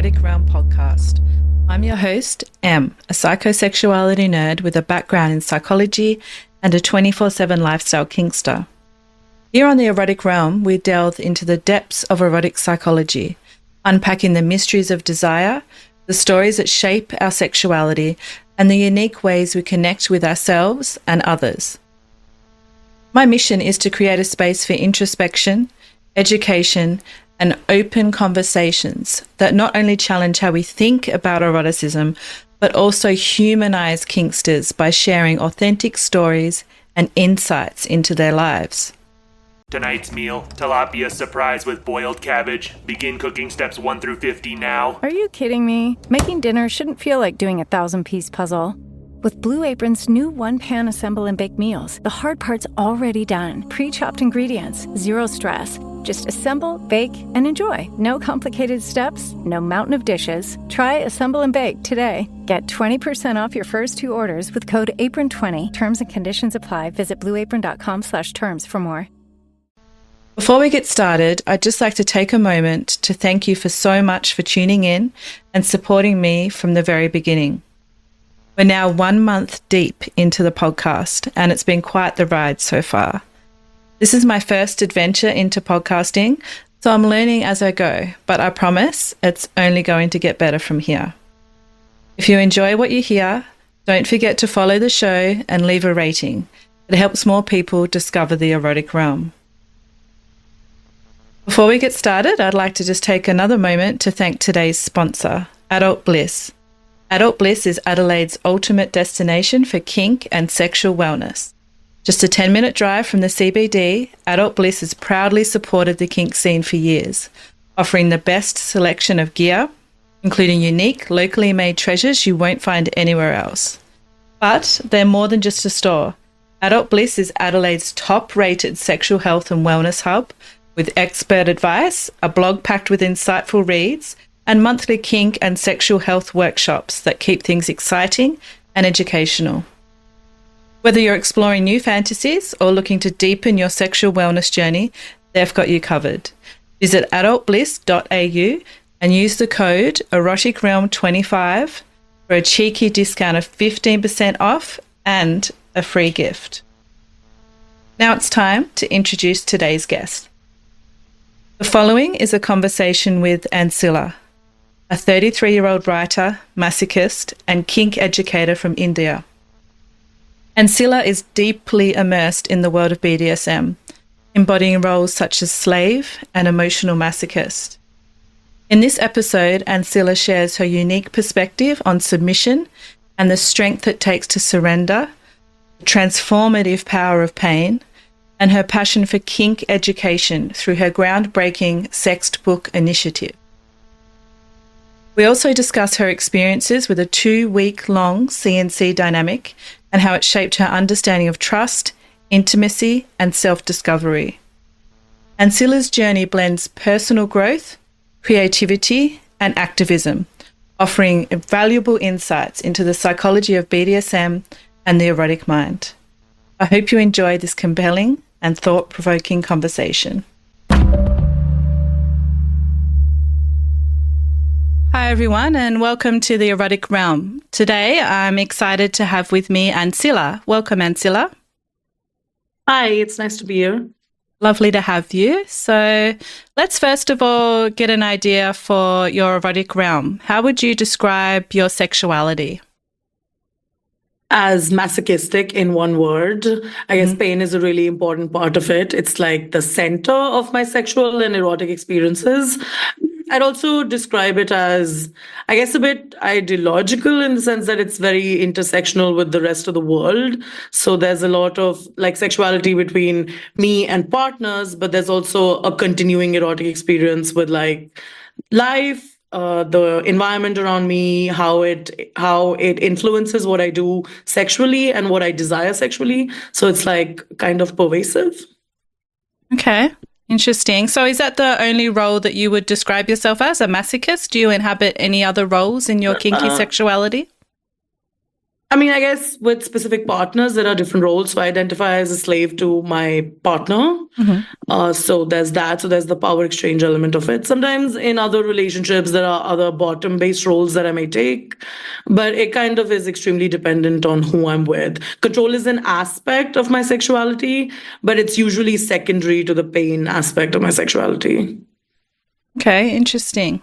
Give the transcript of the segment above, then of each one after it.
Erotic Realm Podcast. I'm your host, Em, a psychosexuality nerd with a background in psychology and a 24/7 lifestyle kinkster. Here on the Erotic Realm, we delve into the depths of erotic psychology, unpacking the mysteries of desire, the stories that shape our sexuality, and the unique ways we connect with ourselves and others. My mission is to create a space for introspection, education, and open conversations that not only challenge how we think about eroticism, but also humanize kinksters by sharing authentic stories and insights into their lives. Tonight's meal, tilapia surprise with boiled cabbage. Begin cooking steps 1 through 50 now. Are you kidding me? Making dinner shouldn't feel like doing a 1,000-piece puzzle. With Blue Apron's new one-pan assemble and bake meals, the hard part's already done. Pre-chopped ingredients, zero stress. Just assemble, bake, and enjoy. No complicated steps, no mountain of dishes. Try Assemble and Bake today. Get 20% off your first 2 orders with code APRON20. Terms and conditions apply. Visit blueapron.com/terms for more. Before we get started, I'd just like to take a moment to thank you for so much for tuning in and supporting me from the very beginning. We're now 1 month deep into the podcast, and it's been quite the ride so far. This is my first adventure into podcasting, so I'm learning as I go, but I promise it's only going to get better from here. If you enjoy what you hear, don't forget to follow the show and leave a rating. It helps more people discover the erotic realm. Before we get started, I'd like to just take another moment to thank today's sponsor, Adult Bliss. Adult Bliss is Adelaide's ultimate destination for kink and sexual wellness. Just a 10-minute drive from the CBD, Adult Bliss has proudly supported the kink scene for years, offering the best selection of gear, including unique, locally made treasures you won't find anywhere else. But they're more than just a store. Adult Bliss is Adelaide's top-rated sexual health and wellness hub, with expert advice, a blog packed with insightful reads, and monthly kink and sexual health workshops that keep things exciting and educational. Whether you're exploring new fantasies or looking to deepen your sexual wellness journey, they've got you covered. Visit adultbliss.au and use the code EroticRealm25 for a cheeky discount of 15% off and a free gift. Now it's time to introduce today's guest. The following is a conversation with Ancilla, a 33-year-old writer, masochist, and kink educator from India. Ancilla is deeply immersed in the world of BDSM, embodying roles such as slave and emotional masochist. In this episode, Ancilla shares her unique perspective on submission and the strength it takes to surrender, the transformative power of pain, and her passion for kink education through her groundbreaking Sextbook Initiative. We also discuss her experiences with a 2-week-long CNC dynamic and how it shaped her understanding of trust, intimacy, and self-discovery. Ancilla's journey blends personal growth, creativity, and activism, offering valuable insights into the psychology of BDSM and the erotic mind. I hope you enjoy this compelling and thought-provoking conversation. Hi everyone, and welcome to the Erotic Realm. Today I'm excited to have with me Ancilla. Welcome, Ancilla. Hi, it's nice to be here. Lovely to have you. So let's first of all get an idea for your erotic realm. How would you describe your sexuality? As masochistic in one word. I guess pain is a really important part of it. It's like the center of my sexual and erotic experiences. I'd also describe it as, I guess, a bit ideological in the sense that it's very intersectional with the rest of the world. So there's a lot of like sexuality between me and partners, but there's also a continuing erotic experience with like life, the environment around me, how it influences what I do sexually and what I desire sexually. So it's like kind of pervasive. Okay. Interesting. So is that the only role that you would describe yourself as, a masochist? Do you inhabit any other roles in your kinky sexuality? I mean, I guess with specific partners, there are different roles. So I identify as a slave to my partner. So there's that. So there's the power exchange element of it. Sometimes in other relationships, there are other bottom-based roles that I may take, but it kind of is extremely dependent on who I'm with. Control is an aspect of my sexuality, but it's usually secondary to the pain aspect of my sexuality. Okay, interesting.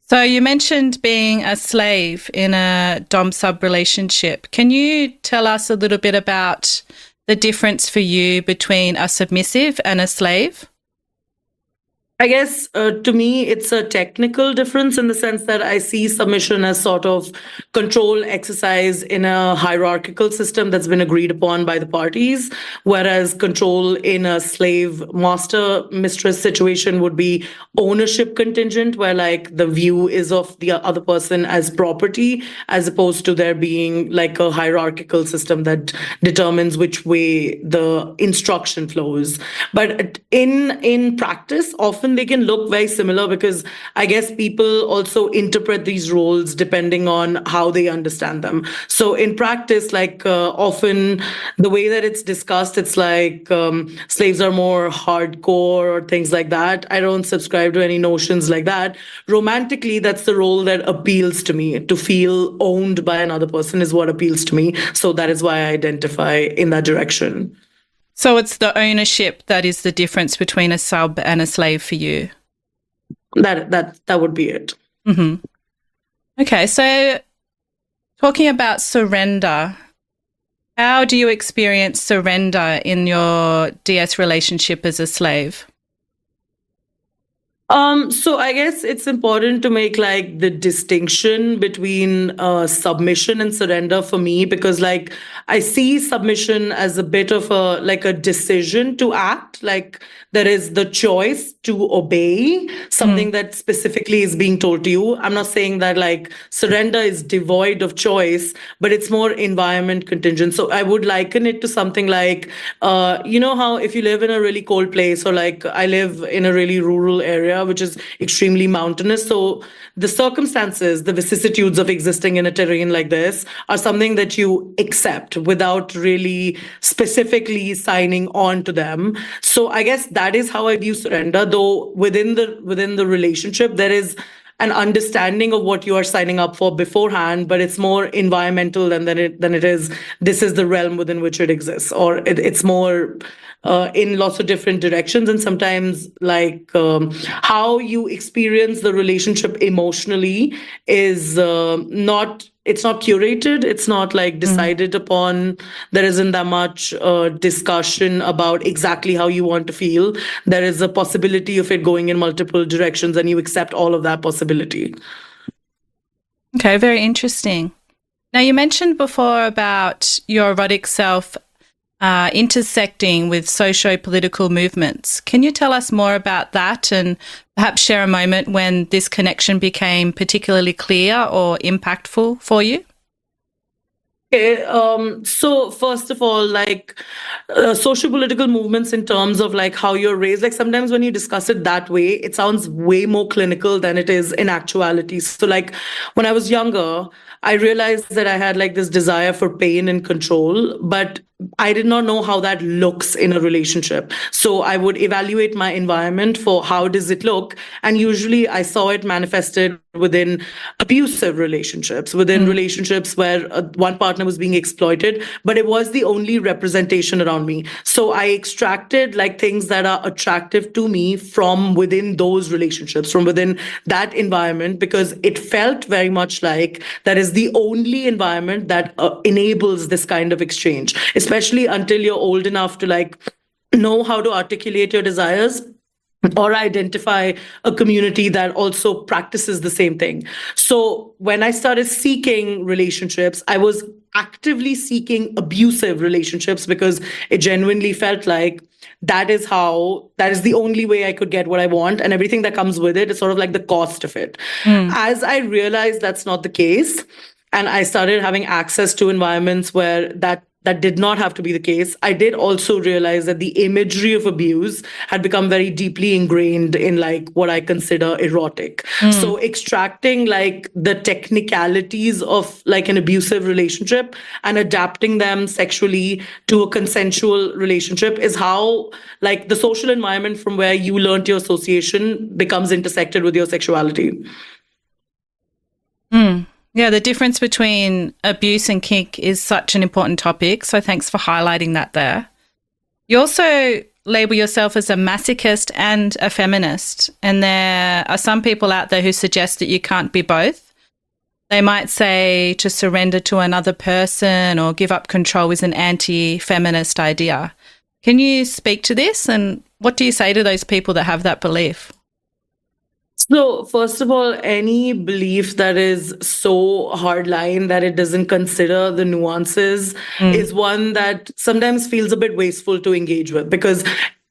So you mentioned being a slave in a dom-sub relationship. Can you tell us a little bit about the difference for you between a submissive and a slave? I guess to me, it's a technical difference in the sense that I see submission as sort of control exercise in a hierarchical system that's been agreed upon by the parties, whereas control in a slave master mistress situation would be ownership contingent, where like the view is of the other person as property, as opposed to there being like a hierarchical system that determines which way the instruction flows. But in practice, often they can look very similar because I guess people also interpret these roles depending on how they understand them. So in practice, like often the way that it's discussed, it's like slaves are more hardcore or things like that. I don't subscribe to any notions like that. Romantically, that's the role that appeals to me. To feel owned by another person is what appeals to me. So that is why I identify in that direction. So it's the ownership that is the difference between a sub and a slave for you? That would be it. Mm-hmm. Okay, so talking about surrender, how do you experience surrender in your DS relationship as a slave? So I guess it's important to make like the distinction between submission and surrender for me, because like I see submission as a bit of a like a decision to act, like there is the choice to obey something that specifically is being told to you. I'm not saying that like surrender is devoid of choice, but it's more environment contingent. So I would liken it to something like, you know how if you live in a really cold place, or like I live in a really rural area, which is extremely mountainous. So the circumstances, the vicissitudes of existing in a terrain like this are something that you accept without really specifically signing on to them. So I guess that is how I view surrender, though within the relationship, there is an understanding of what you are signing up for beforehand, but it's more environmental than it is. This is the realm within which it exists, or it's more in lots of different directions. And sometimes, like how you experience the relationship emotionally is not. It's not curated. It's not like decided upon. There isn't that much discussion about exactly how you want to feel. There is a possibility of it going in multiple directions, and you accept all of that possibility. Okay, very interesting. Now, you mentioned before about your erotic self intersecting with socio-political movements. Can you tell us more about that and perhaps share a moment when this connection became particularly clear or impactful for you? Okay, so first of all, like socio-political movements in terms of like how you're raised, like sometimes when you discuss it that way, it sounds way more clinical than it is in actuality. So like when I was younger, I realized that I had like this desire for pain and control, but I did not know how that looks in a relationship. So I would evaluate my environment for how does it look. And usually I saw it manifested within abusive relationships, within relationships where one partner was being exploited, but it was the only representation around me. So I extracted like things that are attractive to me from within those relationships, from within that environment, because it felt very much like that is the only environment that enables this kind of exchange, especially until you're old enough to like know how to articulate your desires or identify a community that also practices the same thing. So when I started seeking relationships, I was actively seeking abusive relationships because it genuinely felt like that is the only way I could get what I want, and everything that comes with it is sort of like the cost of it. As I realized that's not the case, and I started having access to environments where that that did not have to be the case, I did also realize that the imagery of abuse had become very deeply ingrained in like what I consider erotic. So extracting like the technicalities of like an abusive relationship and adapting them sexually to a consensual relationship is how like the social environment from where you learned your association becomes intersected with your sexuality. Yeah, the difference between abuse and kink is such an important topic. So thanks for highlighting that there. You also label yourself as a masochist and a feminist. And there are some people out there who suggest that you can't be both. They might say to surrender to another person or give up control is an anti-feminist idea. Can you speak to this? And what do you say to those people that have that belief? So, first of all, any belief that is so hardline that it doesn't consider the nuances is one that sometimes feels a bit wasteful to engage with, because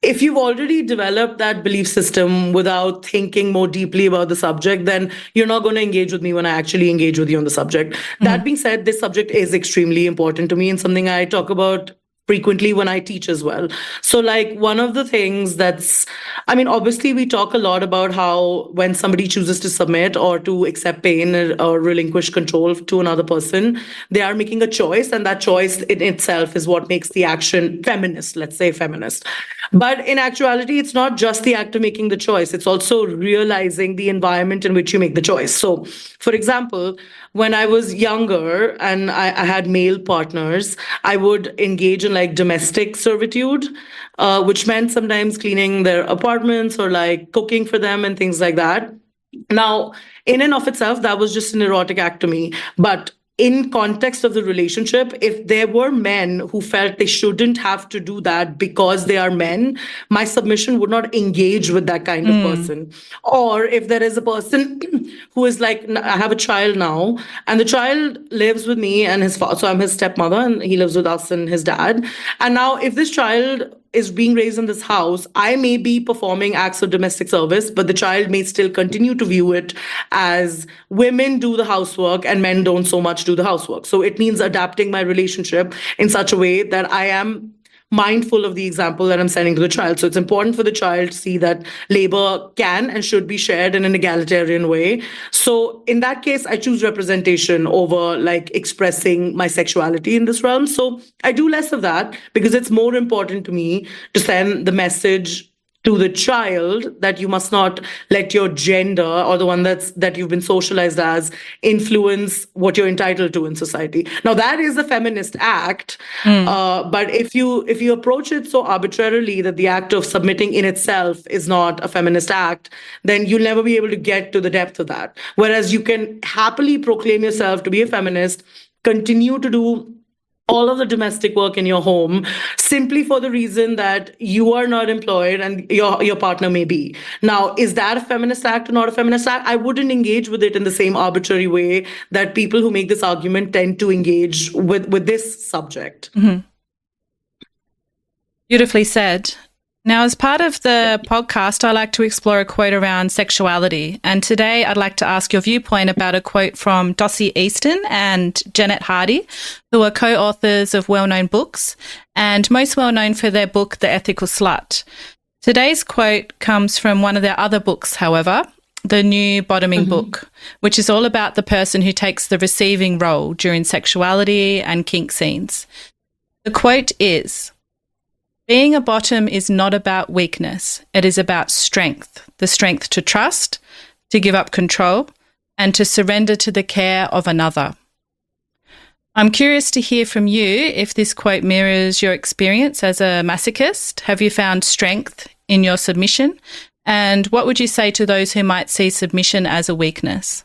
if you've already developed that belief system without thinking more deeply about the subject, then you're not going to engage with me when I actually engage with you on the subject. That being said, this subject is extremely important to me and something I talk about frequently when I teach as well. So like one of the things obviously we talk a lot about how when somebody chooses to submit or to accept pain or relinquish control to another person, they are making a choice, and that choice in itself is what makes the action feminist, let's say feminist. But in actuality, it's not just the act of making the choice, it's also realizing the environment in which you make the choice. So for example, when I was younger and I had male partners, I would engage in like domestic servitude, which meant sometimes cleaning their apartments or like cooking for them and things like that. Now, in and of itself, that was just an erotic act to me. But in context of the relationship, if there were men who felt they shouldn't have to do that because they are men, my submission would not engage with that kind of person. Or if there is a person who is like, I have a child now, and the child lives with me and his father, so I'm his stepmother, and he lives with us and his dad. And now if this child is being raised in this house, I may be performing acts of domestic service, but the child may still continue to view it as women do the housework and men don't so much do the housework. So it means adapting my relationship in such a way that I am mindful of the example that I'm sending to the child. So it's important for the child to see that labor can and should be shared in an egalitarian way. So in that case, I choose representation over like expressing my sexuality in this realm. So I do less of that because it's more important to me to send the message to the child that you must not let your gender or the one that you've been socialized as influence what you're entitled to in society. Now that is a feminist act, but if you approach it so arbitrarily that the act of submitting in itself is not a feminist act, then you'll never be able to get to the depth of that. Whereas you can happily proclaim yourself to be a feminist, continue to do all of the domestic work in your home simply for the reason that you are not employed and your partner may be. Now, is that a feminist act or not a feminist act? I wouldn't engage with it in the same arbitrary way that people who make this argument tend to engage with this subject. Beautifully said. Now, as part of the podcast, I like to explore a quote around sexuality. And today I'd like to ask your viewpoint about a quote from Dossie Easton and Janet Hardy, who are co-authors of well-known books and most well-known for their book, The Ethical Slut. Today's quote comes from one of their other books, however, the new Bottoming book, which is all about the person who takes the receiving role during sexuality and kink scenes. The quote is, "Being a bottom is not about weakness. It is about strength, the strength to trust, to give up control, and to surrender to the care of another." I'm curious to hear from you if this quote mirrors your experience as a masochist. Have you found strength in your submission? And what would you say to those who might see submission as a weakness?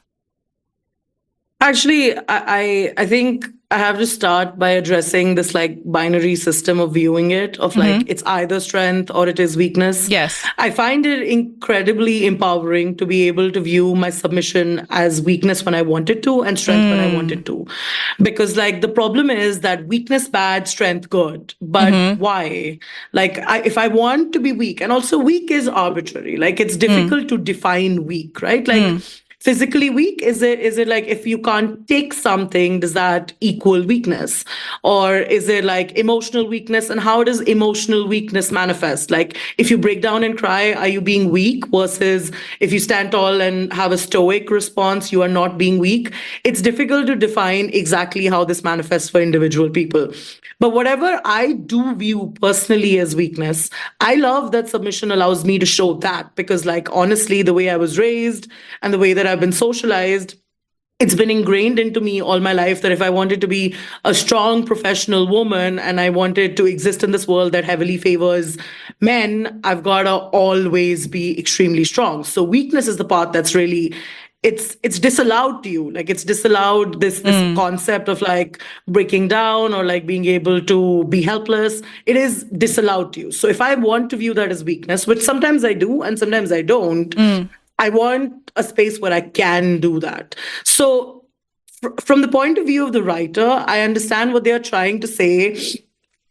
Actually, I think I have to start by addressing this like binary system of viewing it, of like it's either strength or it is weakness. Yes. I find it incredibly empowering to be able to view my submission as weakness when I wanted to and strength when I wanted to. Because like the problem is that weakness bad, strength good. But why? Like if I want to be weak, and also weak is arbitrary. Like it's difficult to define weak, right? Like physically weak? Is it like if you can't take something, does that equal weakness? Or is it like emotional weakness? And how does emotional weakness manifest? Like if you break down and cry, are you being weak? Versus if you stand tall and have a stoic response, you are not being weak. It's difficult to define exactly how this manifests for individual people. But whatever I do view personally as weakness, I love that submission allows me to show that, because like honestly, the way I was raised and the way that I've been socialized, it's been ingrained into me all my life that if I wanted to be a strong professional woman and I wanted to exist in this world that heavily favors men, I've got to always be extremely strong. So weakness is the part that's really, it's disallowed to you. Like it's disallowed, this concept of like breaking down or like being able to be helpless. It is disallowed to you. So if I want to view that as weakness, which sometimes I do and sometimes I don't, I want a space where I can do that. So from the point of view of the writer, I understand what they are trying to say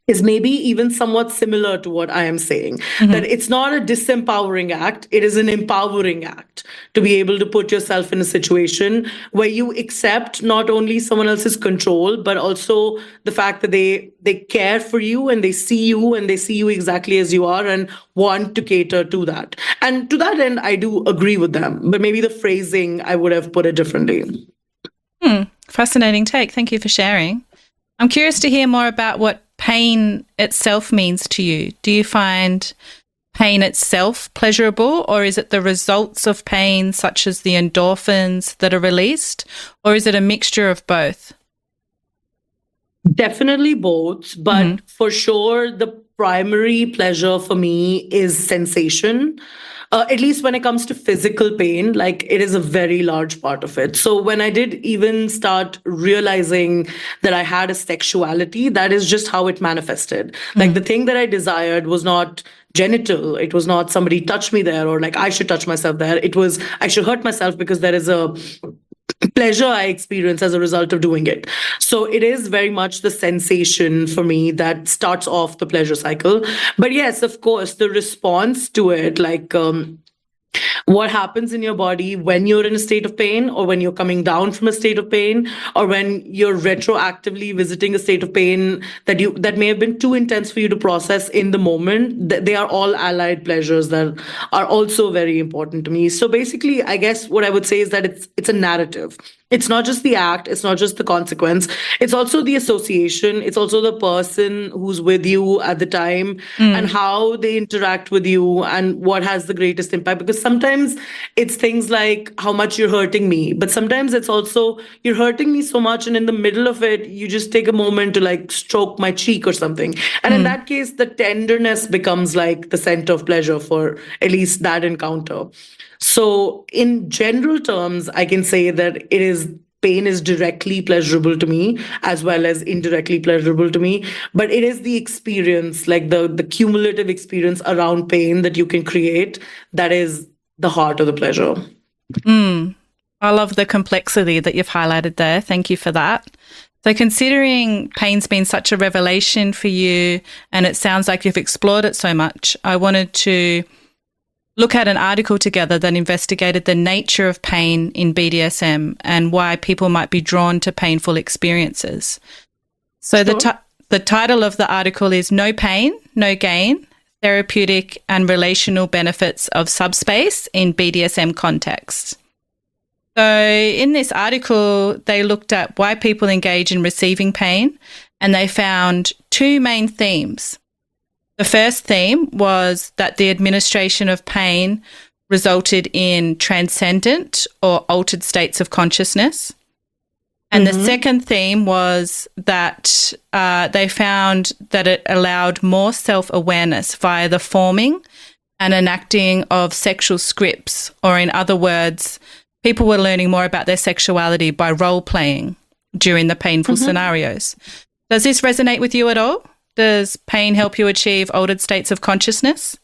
is maybe even somewhat similar to what I am saying. That it's not a disempowering act, it is an empowering act to be able to put yourself in a situation where you accept not only someone else's control, but also the fact that they care for you and they see you exactly as you are and want to cater to that. And to that end, I do agree with them, but maybe the phrasing, I would have put it differently. Fascinating take. Thank you for sharing. I'm curious to hear more about what pain itself means to you. Do you find pain itself pleasurable, or is it the results of pain, such as the endorphins that are released, or is it a mixture of both? Definitely both, but for sure, the primary pleasure for me is sensation. At least when it comes to physical pain, like it is a very large part of it. So when I did even start realizing that I had a sexuality, that is just how it manifested. Like the thing that I desired was not genital. It was not somebody touch me there or like I should touch myself there. It was I should hurt myself because there is a pleasure I experience as a result of doing it. So it is very much the sensation for me that starts off the pleasure cycle. But yes, of course, the response to it, like what happens in your body when you're in a state of pain, or when you're coming down from a state of pain, or when you're retroactively visiting a state of pain that may have been too intense for you to process in the moment. They are all allied pleasures that are also very important to me. So basically, I guess what I would say is that it's a narrative. It's not just the act, it's not just the consequence, it's also the association, it's also the person who's with you at the time and how they interact with you and what has the greatest impact. Because sometimes it's things like how much you're hurting me, but sometimes it's also you're hurting me so much and in the middle of it, you just take a moment to like stroke my cheek or something. And in that case, the tenderness becomes like the center of pleasure for at least that encounter. So in general terms, I can say that pain is directly pleasurable to me as well as indirectly pleasurable to me. But it is the experience, like the cumulative experience around pain that you can create, that is the heart of the pleasure. I love the complexity that you've highlighted there. Thank you for that. So considering pain's been such a revelation for you and it sounds like you've explored it so much, I wanted to look at an article together that investigated the nature of pain in BDSM and why people might be drawn to painful experiences. So the title of the article is No Pain, No Gain, Therapeutic and Relational Benefits of Subspace in BDSM Contexts. So in this article, they looked at why people engage in receiving pain, and they found two main themes. The first theme was that the administration of pain resulted in transcendent or altered states of consciousness. And the second theme was that they found that it allowed more self-awareness via the forming and enacting of sexual scripts, or in other words, people were learning more about their sexuality by role-playing during the painful scenarios. Does this resonate with you at all? Does pain help you achieve altered states of consciousness?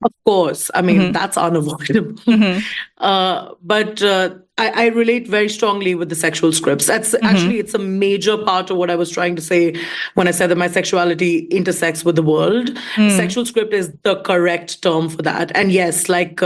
Of course. I mean, that's unavoidable. But I relate very strongly with the sexual scripts. That's actually, it's a major part of what I was trying to say when I said that my sexuality intersects with the world. Sexual script is the correct term for that. And yes, like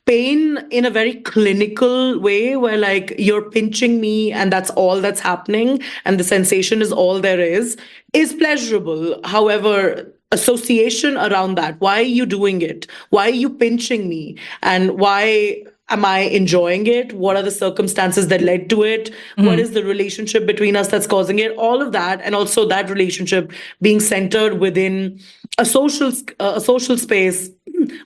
pain in a very clinical way, where like you're pinching me and that's all that's happening and the sensation is all there is pleasurable. However, association around that. Why are you doing it? Why are you pinching me? And why am I enjoying it? What are the circumstances that led to it? What is the relationship between us that's causing it? All of that, and also that relationship being centered within a social space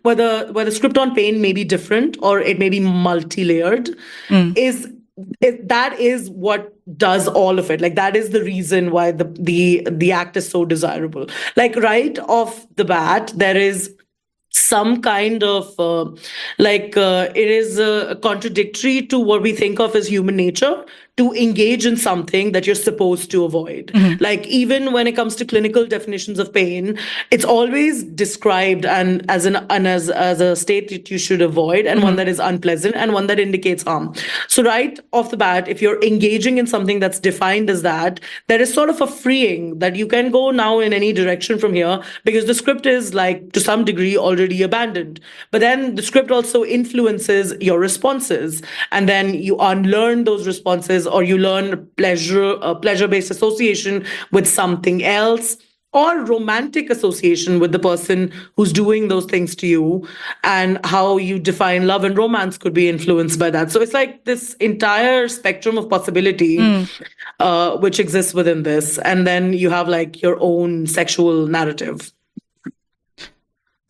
where the script on pain may be different or it may be multi-layered, that is what does all of it. Like that is the reason why the act is so desirable. Like right off the bat, there is some kind of it is contradictory to what we think of as human nature to engage in something that you're supposed to avoid. Like even when it comes to clinical definitions of pain, it's always described and as a state that you should avoid, and one that is unpleasant and one that indicates harm. So right off the bat, if you're engaging in something that's defined as that, there is sort of a freeing that you can go now in any direction from here, because the script is like to some degree already abandoned. But then the script also influences your responses, and then you unlearn those responses, or you learn pleasure-based association with something else, or romantic association with the person who's doing those things to you, and how you define love and romance could be influenced by that. So it's like this entire spectrum of possibility which exists within this. And then you have like your own sexual narrative.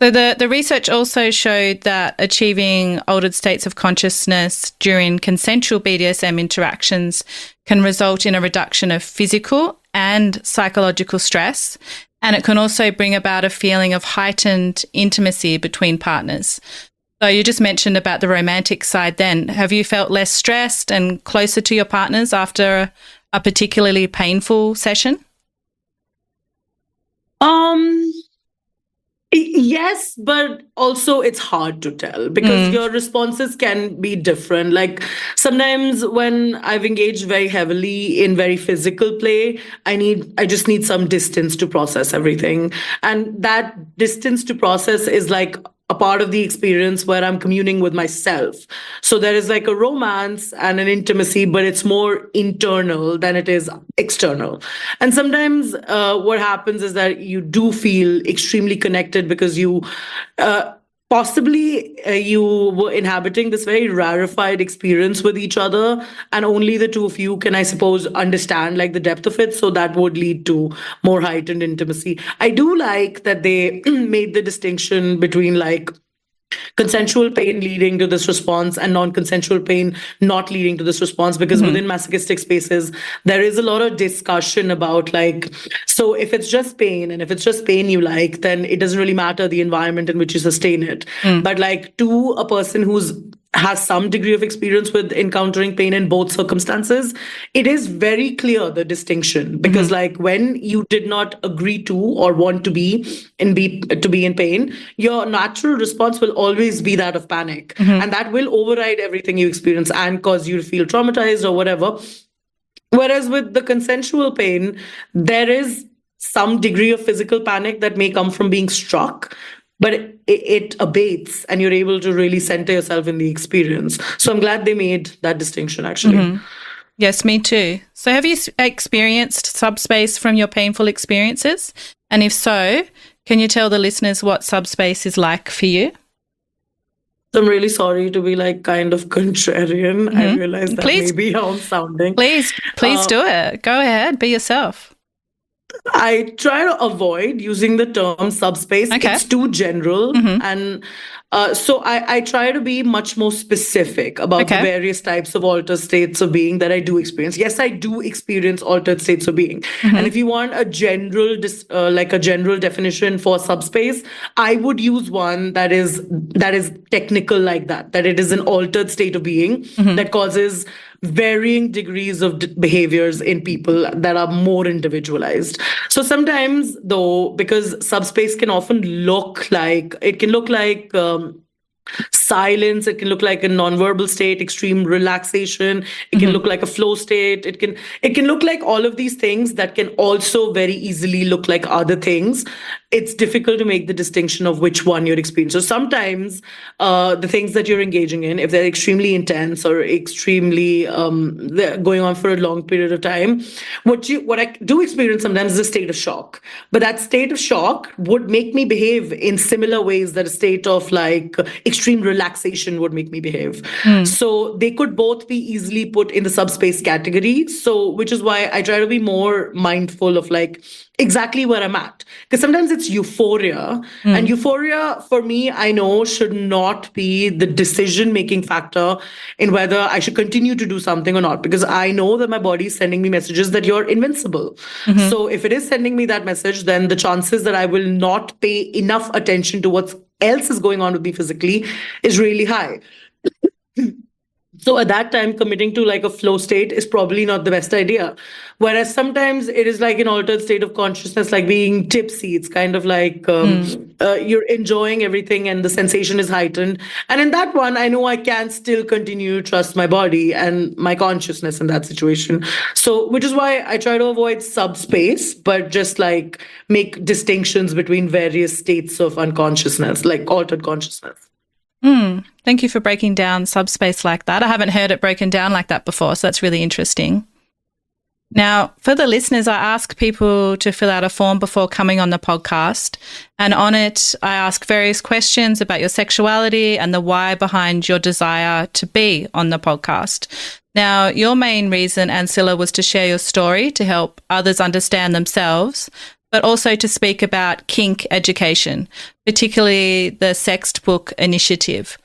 So the research also showed that achieving altered states of consciousness during consensual BDSM interactions can result in a reduction of physical and psychological stress, and it can also bring about a feeling of heightened intimacy between partners. So you just mentioned about the romantic side then. Have you felt less stressed and closer to your partners after a particularly painful session? Yes, but also it's hard to tell because your responses can be different. Like sometimes when I've engaged very heavily in very physical play, I just need some distance to process everything. And that distance to process is like a part of the experience where I'm communing with myself. So there is like a romance and an intimacy, but it's more internal than it is external. And sometimes what happens is that you do feel extremely connected because you possibly you were inhabiting this very rarefied experience with each other, and only the two of you can, I suppose, understand like the depth of it. So that would lead to more heightened intimacy. I do like that they made the distinction between like consensual pain leading to this response and non-consensual pain not leading to this response, because within masochistic spaces there is a lot of discussion about like, so if it's just pain and if it's just pain you like, then it doesn't really matter the environment in which you sustain it. But like to a person who's has some degree of experience with encountering pain in both circumstances, it is very clear the distinction, because like when you did not agree to or want to be in pain, your natural response will always be that of panic, and that will override everything you experience and cause you to feel traumatized or whatever. Whereas with the consensual pain, there is some degree of physical panic that may come from being struck, but it abates and you're able to really center yourself in the experience. So I'm glad they made that distinction, actually. Yes, me too. So have you experienced subspace from your painful experiences? And if so, can you tell the listeners what subspace is like for you? I'm really sorry to be like kind of contrarian. I realize that may be how I'm sounding. Please do it. Go ahead, be yourself. I try to avoid using the term subspace. Okay. It's too general. And so I try to be much more specific about the various types of altered states of being that I do experience. Yes, I do experience altered states of being. And if you want a general, like a general definition for subspace, I would use one that is technical like that it is an altered state of being that causes varying degrees of behaviors in people that are more individualized. So sometimes, though, because subspace can often look like, it can look like, silence, it can look like a nonverbal state, extreme relaxation, it can look like a flow state, it can look like all of these things that can also very easily look like other things. It's difficult to make the distinction of which one you're experiencing. So sometimes the things that you're engaging in, if they're extremely intense or extremely they're going on for a long period of time, what I do experience sometimes is a state of shock. But that state of shock would make me behave in similar ways that a state of like extreme relaxation would make me behave. So they could both be easily put in the subspace category. So which is why I try to be more mindful of like exactly where I'm at. Because sometimes it's euphoria. And euphoria, for me, I know should not be the decision-making factor in whether I should continue to do something or not. Because I know that my body is sending me messages that you're invincible. So if it is sending me that message, then the chances that I will not pay enough attention to what else is going on with me physically is really high. So at that time, committing to like a flow state is probably not the best idea. Whereas sometimes it is like an altered state of consciousness, like being tipsy. It's kind of like you're enjoying everything and the sensation is heightened. And in that one, I know I can still continue to trust my body and my consciousness in that situation. So, which is why I try to avoid subspace, but just like make distinctions between various states of unconsciousness, like altered consciousness. Thank you for breaking down subspace like that. I haven't heard it broken down like that before, so that's really interesting. Now, for the listeners, I ask people to fill out a form before coming on the podcast, and on it, I ask various questions about your sexuality and the why behind your desire to be on the podcast. Now, your main reason, Ancilla, was to share your story to help others understand themselves, but also to speak about kink education, particularly the Sextbook Initiative.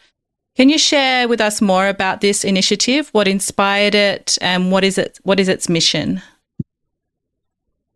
Can you share with us more about this initiative, what inspired it, and what is its mission?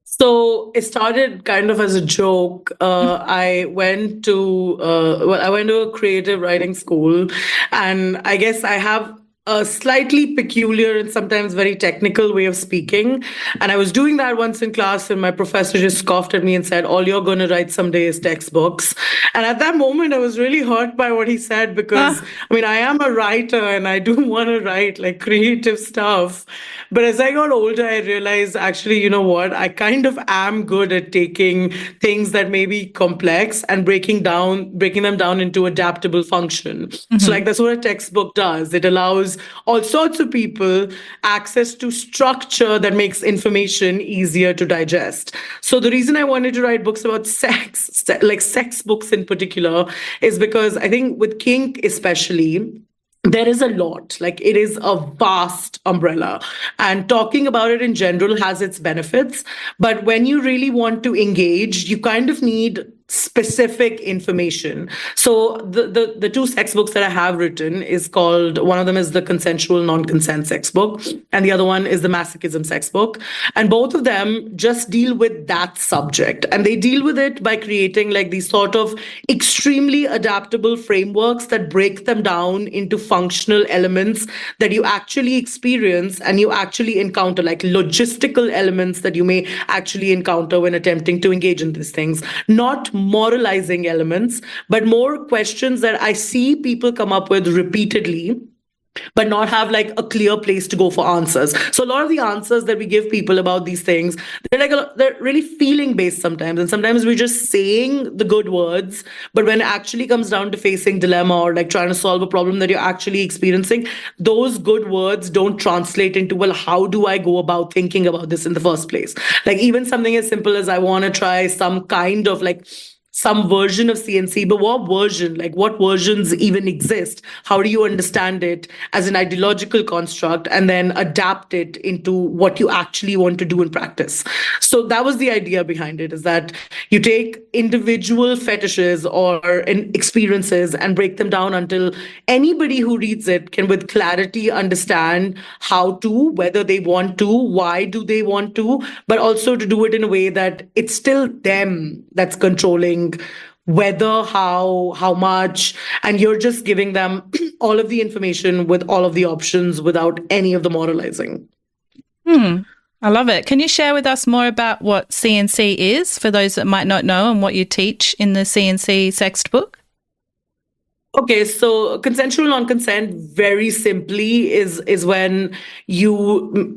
So it started kind of as a joke. I went to a creative writing school, and I guess I have a slightly peculiar and sometimes very technical way of speaking. And I was doing that once in class, and my professor just scoffed at me and said, "All you're going to write someday is textbooks." And at that moment, I was really hurt by what he said because, I mean, I am a writer and I do want to write like creative stuff. But as I got older, I realized actually, you know what? I kind of am good at taking things that may be complex and breaking them down into adaptable function. So like that's what a textbook does. It allows all sorts of people access to structure that makes information easier to digest. So the reason I wanted to write books about sex, like sex books in particular, is because I think with kink especially, there is a lot, like it is a vast umbrella, and talking about it in general has its benefits. But when you really want to engage, you kind of need specific information. So the two sex books that I have written is called, one of them is the consensual non-consent sex book, and the other one is the masochism sex book. And both of them just deal with that subject. And they deal with it by creating like these sort of extremely adaptable frameworks that break them down into functional elements that you actually experience and you actually encounter, like logistical elements that you may actually encounter when attempting to engage in these things. Not moralizing elements, but more questions that I see people come up with repeatedly, but not have like a clear place to go for answers. So a lot of the answers that we give people about these things, they're really feeling based sometimes. And sometimes we're just saying the good words, but when it actually comes down to facing dilemma or like trying to solve a problem that you're actually experiencing, those good words don't translate into, well, how do I go about thinking about this in the first place? Like even something as simple as I want to try some kind of like some version of CNC, but what version? Like what versions even exist? How do you understand it as an ideological construct and then adapt it into what you actually want to do in practice? So that was the idea behind it, is that you take individual fetishes or experiences and break them down until anybody who reads it can with clarity understand how to, whether they want to, why do they want to, but also to do it in a way that it's still them that's controlling whether, how much, and you're just giving them all of the information with all of the options without any of the moralizing. I love it. Can you share with us more about what C&C is for those that might not know and what you teach in the C&C Sextbook? Okay, so consensual non-consent, very simply, is when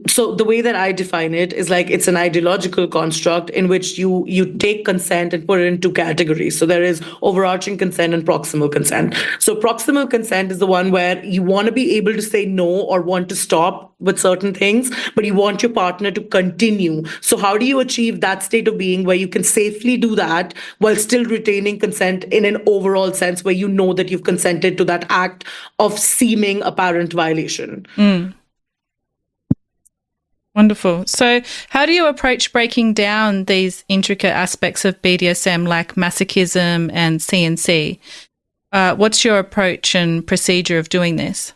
so the way that I define it is like it's an ideological construct in which you take consent and put it into categories. So there is overarching consent and proximal consent. So proximal consent is the one where you want to be able to say no or want to stop with certain things, but you want your partner to continue. So how do you achieve that state of being where you can safely do that while still retaining consent in an overall sense where you know that you've consented to that act of seeming apparent violation? Wonderful. So how do you approach breaking down these intricate aspects of BDSM like masochism and C&C? What's your approach and procedure of doing this?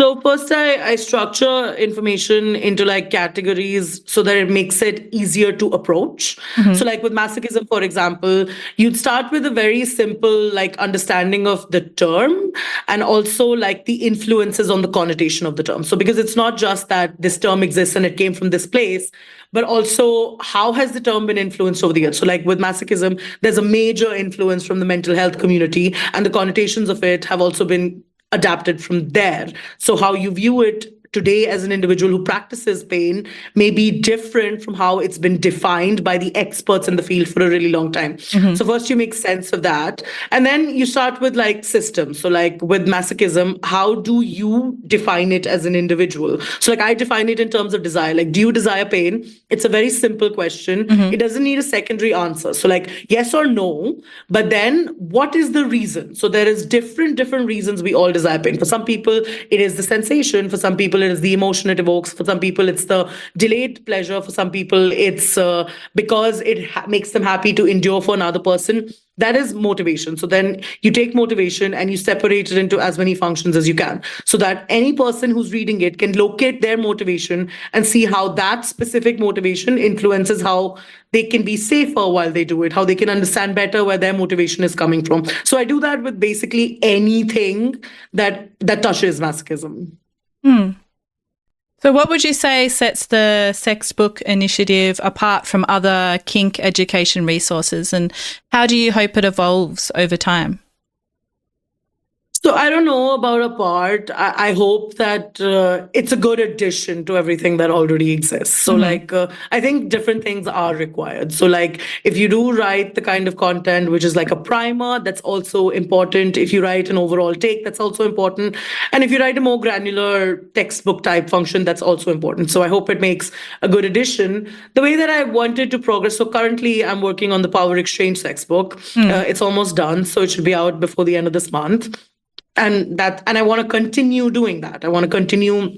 So first, I structure information into like categories so that it makes it easier to approach. So like with masochism, for example, you'd start with a very simple like understanding of the term and also like the influences on the connotation of the term. So because it's not just that this term exists and it came from this place, but also how has the term been influenced over the years? So like with masochism, there's a major influence from the mental health community, and the connotations of it have also been adapted from there. So how you view it today as an individual who practices pain may be different from how it's been defined by the experts in the field for a really long time. So first you make sense of that. And then you start with like systems. So like with masochism, how do you define it as an individual? So like I define it in terms of desire. Like, do you desire pain? It's a very simple question. It doesn't need a secondary answer. So like yes or no, but then what is the reason? So there is different reasons we all desire pain. For some people, it is the sensation. For some people, it is the emotion it evokes. For some people, it's the delayed pleasure. For some people, it's because it makes them happy to endure for another person. That is motivation. So then you take motivation and you separate it into as many functions as you can so that any person who's reading it can locate their motivation and see how that specific motivation influences how they can be safer while they do it, how they can understand better where their motivation is coming from. So I do that with basically anything that touches masochism. So what would you say sets the Sextbook Initiative apart from other kink education resources, and how do you hope it evolves over time? So I don't know about a part. I hope that it's a good addition to everything that already exists. So I think different things are required. So like if you do write the kind of content which is like a primer, that's also important. If you write an overall take, that's also important. And if you write a more granular textbook type function, that's also important. So I hope it makes a good addition. The way that I wanted to progress, so currently I'm working on the Power Exchange Sextbook. It's almost done, so it should be out before the end of this month. And I want to continue doing that. I want to continue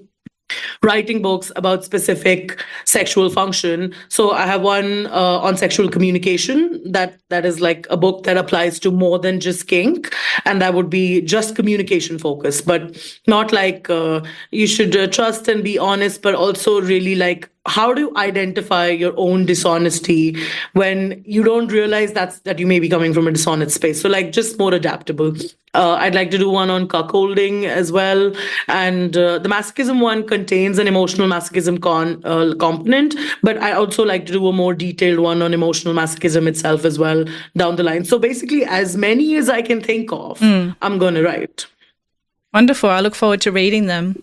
writing books about specific sexual function. So I have one on sexual communication that is like a book that applies to more than just kink, and that would be just communication focused, but not like you should trust and be honest, but also really like how do you identify your own dishonesty when you don't realize that you may be coming from a dishonest space. So like just more adaptable. I'd like to do one on cuckolding as well. And the masochism one contains an emotional masochism component, but I also like to do a more detailed one on emotional masochism itself as well down the line. So basically as many as I can think of, I'm going to write. Wonderful. I look forward to reading them.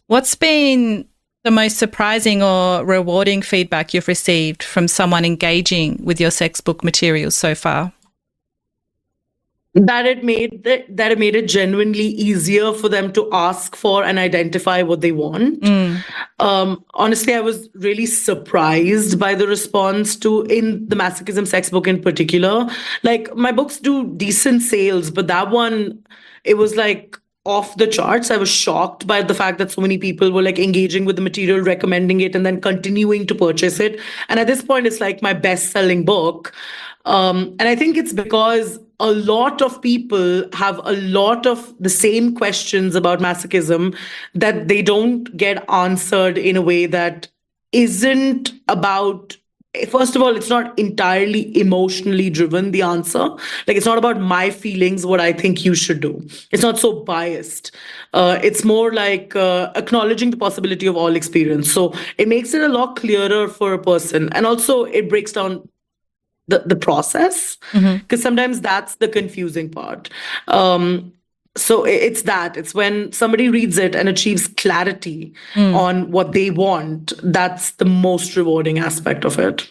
What's been the most surprising or rewarding feedback you've received from someone engaging with your Sextbook materials so far? That it made it genuinely easier for them to ask for and identify what they want. Honestly, I was really surprised by the response in the Masochism Sextbook in particular. Like my books do decent sales, but that one, it was like off the charts. I was shocked by the fact that so many people were like engaging with the material, recommending it, and then continuing to purchase it. And at this point, it's like my best-selling book. And I think it's because a lot of people have a lot of the same questions about masochism that they don't get answered in a way that isn't about first of all, it's not entirely emotionally driven, the answer. Like, it's not about my feelings, what I think you should do. It's not so biased. It's more like acknowledging the possibility of all experience. So it makes it a lot clearer for a person. And also, it breaks down the process, because sometimes that's the confusing part. So it's that. It's when somebody reads it and achieves clarity on what they want. That's the most rewarding aspect of it.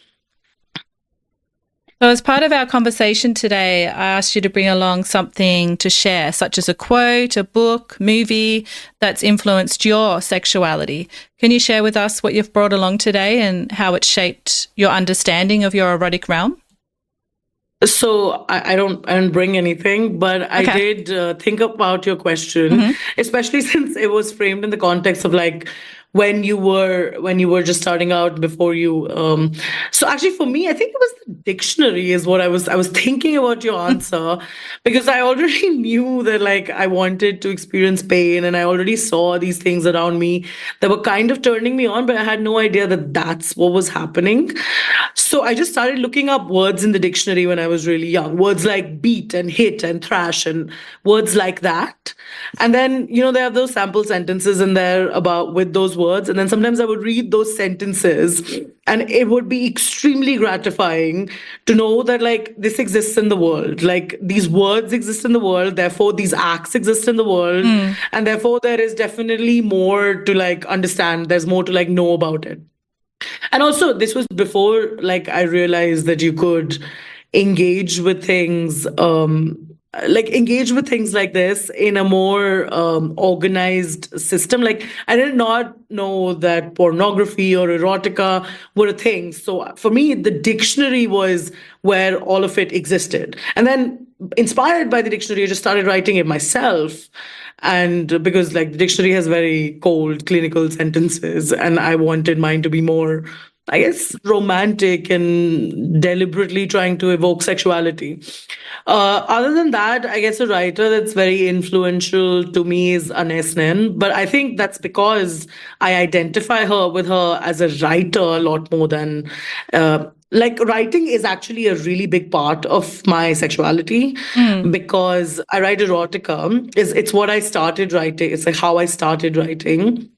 So as part of our conversation today, I asked you to bring along something to share, such as a quote, a book, movie that's influenced your sexuality. Can you share with us what you've brought along today and how it shaped your understanding of your erotic realm? So I don't bring anything, but I did think about your question, especially since it was framed in the context of like when you were just starting out before you. So actually, for me, I think it was the dictionary is what I was thinking about your answer, because I already knew that like I wanted to experience pain, and I already saw these things around me that were kind of turning me on, but I had no idea that that's what was happening. So I just started looking up words in the dictionary when I was really young. Words like beat and hit and thrash and words like that. And then, they have those sample sentences in there about with those words. And then sometimes I would read those sentences, and it would be extremely gratifying to know that like this exists in the world. Like these words exist in the world. Therefore, these acts exist in the world. And therefore, there is definitely more to like understand. There's more to like know about it. And also, this was before like I realized that you could engage with things, engage with things like this in a more organized system. Like I did not know that pornography or erotica were a thing. So for me, the dictionary was where all of it existed. And then inspired by the dictionary, I just started writing it myself. And because like the dictionary has very cold clinical sentences, and I wanted mine to be more, I guess, romantic and deliberately trying to evoke sexuality. Other than that, I guess a writer that's very influential to me is Anais Nin, but I think that's because I identify her with her as a writer a lot more than like writing is actually a really big part of my sexuality, because I write erotica. It's what I started writing. It's like how I started writing.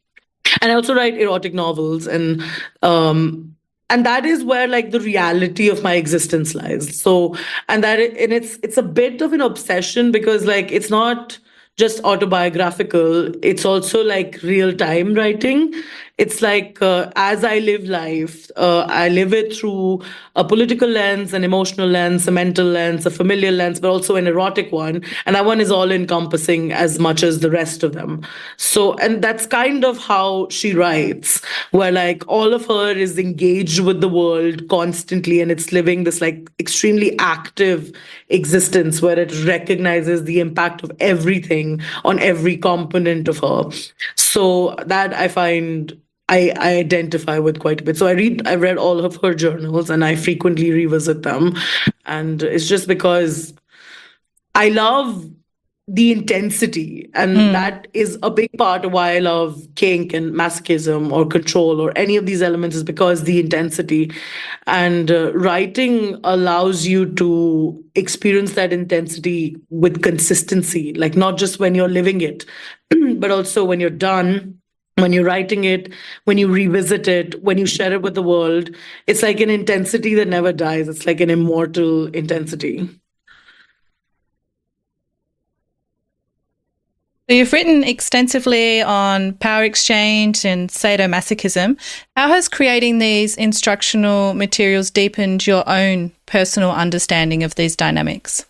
And I also write erotic novels, and that is where like the reality of my existence lies. So it's a bit of an obsession, because like it's not just autobiographical, it's also like real time writing. It's like as I live life, I live it through a political lens, an emotional lens, a mental lens, a familiar lens, but also an erotic one. And that one is all encompassing as much as the rest of them. So, and that's kind of how she writes, where like all of her is engaged with the world constantly, and it's living this like extremely active existence where it recognizes the impact of everything on every component of her. So that I find I identify with quite a bit. So I've read all of her journals, and I frequently revisit them. And it's just because I love the intensity, and that is a big part of why I love kink and masochism or control or any of these elements, is because the intensity. And writing allows you to experience that intensity with consistency, like not just when you're living it, but also when you're done, when you're writing it, when you revisit it, when you share it with the world. It's like an intensity that never dies. It's like an immortal intensity. So you've written extensively on power exchange and sadomasochism. How has creating these instructional materials deepened your own personal understanding of these dynamics?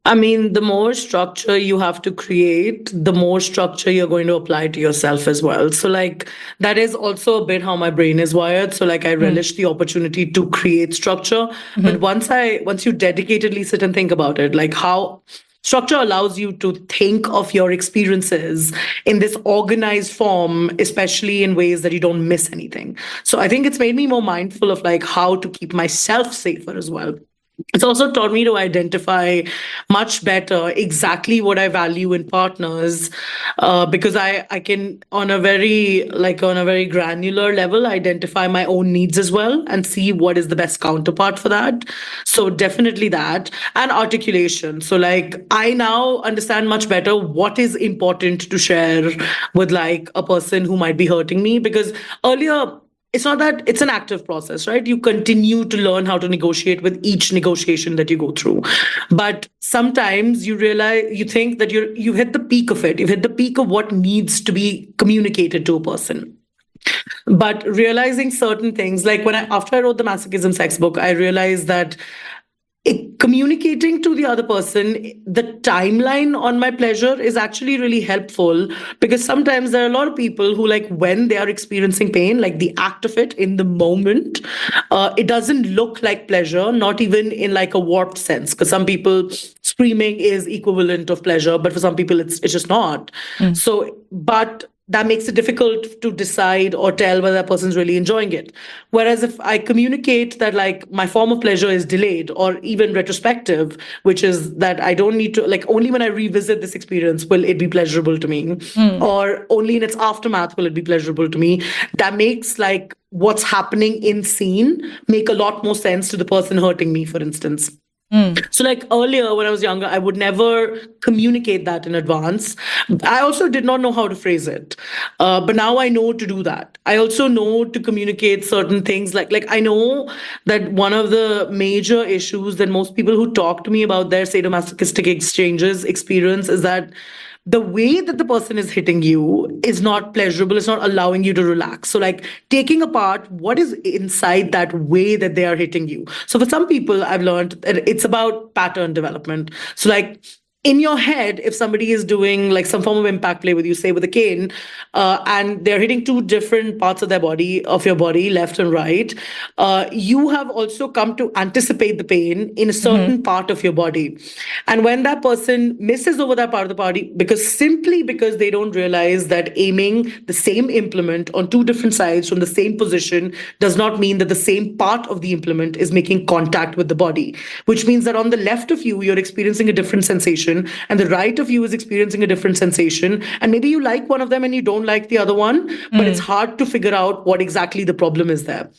I mean, the more structure you have to create, the more structure you're going to apply to yourself as well. So like that is also a bit how my brain is wired. So like I relish the opportunity to create structure. But once you dedicatedly sit and think about it, like how structure allows you to think of your experiences in this organized form, especially in ways that you don't miss anything. So I think it's made me more mindful of like how to keep myself safer as well. It's also taught me to identify much better exactly what I value in partners, because I can on a very granular level identify my own needs as well and see what is the best counterpart for that. So definitely that, and articulation. So like I now understand much better what is important to share with like a person who might be hurting me, because earlier it's not that it's an active process, right? You continue to learn how to negotiate with each negotiation that you go through. But sometimes you realize, you think that you hit the peak of it. You've hit the peak of what needs to be communicated to a person. But realizing certain things, like after I wrote the Masochism sex book, I realized that communicating to the other person the timeline on my pleasure is actually really helpful, because sometimes there are a lot of people who, like, when they are experiencing pain, like the act of it in the moment, it doesn't look like pleasure, not even in like a warped sense, because some people screaming is equivalent of pleasure, but for some people it's just not. So but that makes it difficult to decide or tell whether a person's really enjoying it. Whereas if I communicate that like my form of pleasure is delayed or even retrospective, which is that I don't need to, like, only when I revisit this experience will it be pleasurable to me, or only in its aftermath will it be pleasurable to me, that makes like what's happening in scene make a lot more sense to the person hurting me, for instance. So like earlier when I was younger, I would never communicate that in advance. I also did not know how to phrase it. But now I know to do that. I also know to communicate certain things. Like I know that one of the major issues that most people who talk to me about their sadomasochistic experience is that the way that the person is hitting you is not pleasurable. It's not allowing you to relax. So like taking apart what is inside that way that they are hitting you. So for some people, I've learned that it's about pattern development. So like in your head, if somebody is doing like some form of impact play with you, say with a cane, and they're hitting two different parts of your body, left and right, you have also come to anticipate the pain in a certain part of your body. And when that person misses over that part of the body, because they don't realize that aiming the same implement on two different sides from the same position does not mean that the same part of the implement is making contact with the body, which means that on the left of you, you're experiencing a different sensation, and the right of you is experiencing a different sensation. And maybe you like one of them and you don't like the other one, but it's hard to figure out what exactly the problem is there.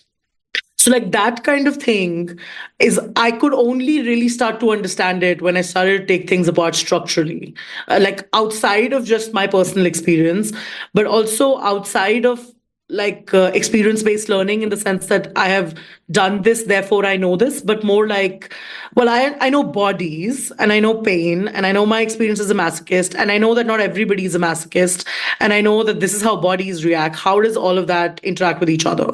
So like that kind of thing is, I could only really start to understand it when I started to take things apart structurally, like outside of just my personal experience, but also outside of like experience-based learning, in the sense that I have done this, therefore I know this, but more like, well, I know bodies and I know pain and I know my experience as a masochist, and I know that not everybody is a masochist, and I know that this is how bodies react. How does all of that interact with each other?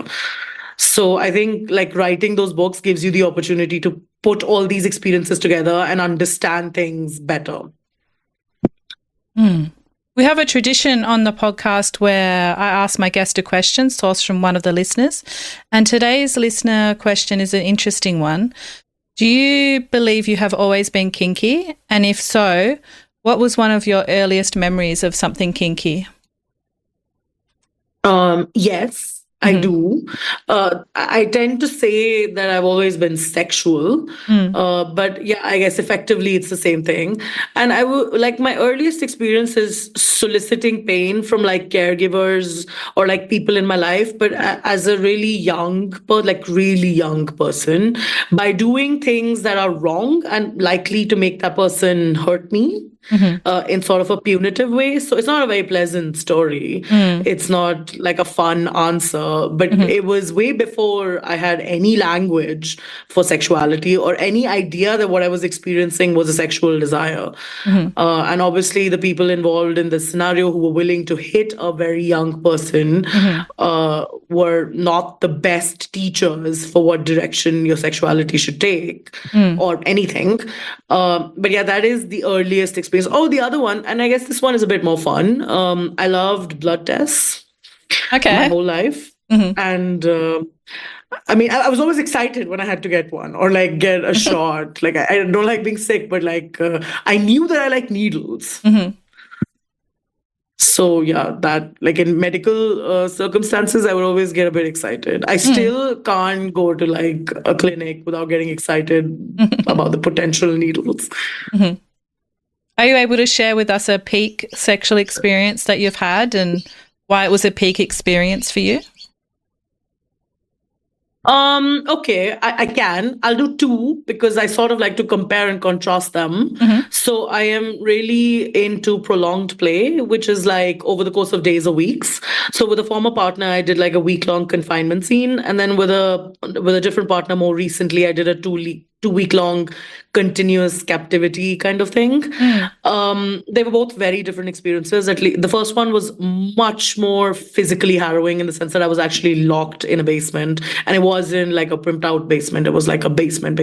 So I think like writing those books gives you the opportunity to put all these experiences together and understand things better. We have a tradition on the podcast where I ask my guest a question sourced from one of the listeners. And today's listener question is an interesting one. Do you believe you have always been kinky? And if so, what was one of your earliest memories of something kinky? Yes. I do. I tend to say that I've always been sexual, but yeah, I guess effectively it's the same thing. And I would like, my earliest experience is soliciting pain from like caregivers or like people in my life, but as a really really young person, by doing things that are wrong and likely to make that person hurt me. In sort of a punitive way. So it's not a very pleasant story. It's not like a fun answer, but it was way before I had any language for sexuality or any idea that what I was experiencing was a sexual desire. And obviously the people involved in this scenario who were willing to hit a very young person were not the best teachers for what direction your sexuality should take or anything. But yeah, that is the earliest experience. Oh, the other one, and I guess this one is a bit more fun. I loved blood tests my whole life. And I mean, I was always excited when I had to get one or like get a shot. Like I don't like being sick, but like I knew that I like needles. So yeah, that like in medical circumstances, I would always get a bit excited. I still can't go to like a clinic without getting excited about the potential needles. Are you able to share with us a peak sexual experience that you've had and why it was a peak experience for you? Okay, I can. I'll do two because I sort of like to compare and contrast them. So I am really into prolonged play, which is like over the course of days or weeks. So with a former partner, I did like a week-long confinement scene, and then with a different partner more recently, I did a 2 week long continuous captivity kind of thing. They were both very different experiences. At least the first one was much more physically harrowing in the sense that I was actually locked in a basement, and it wasn't like a primped out basement. It was like a basement,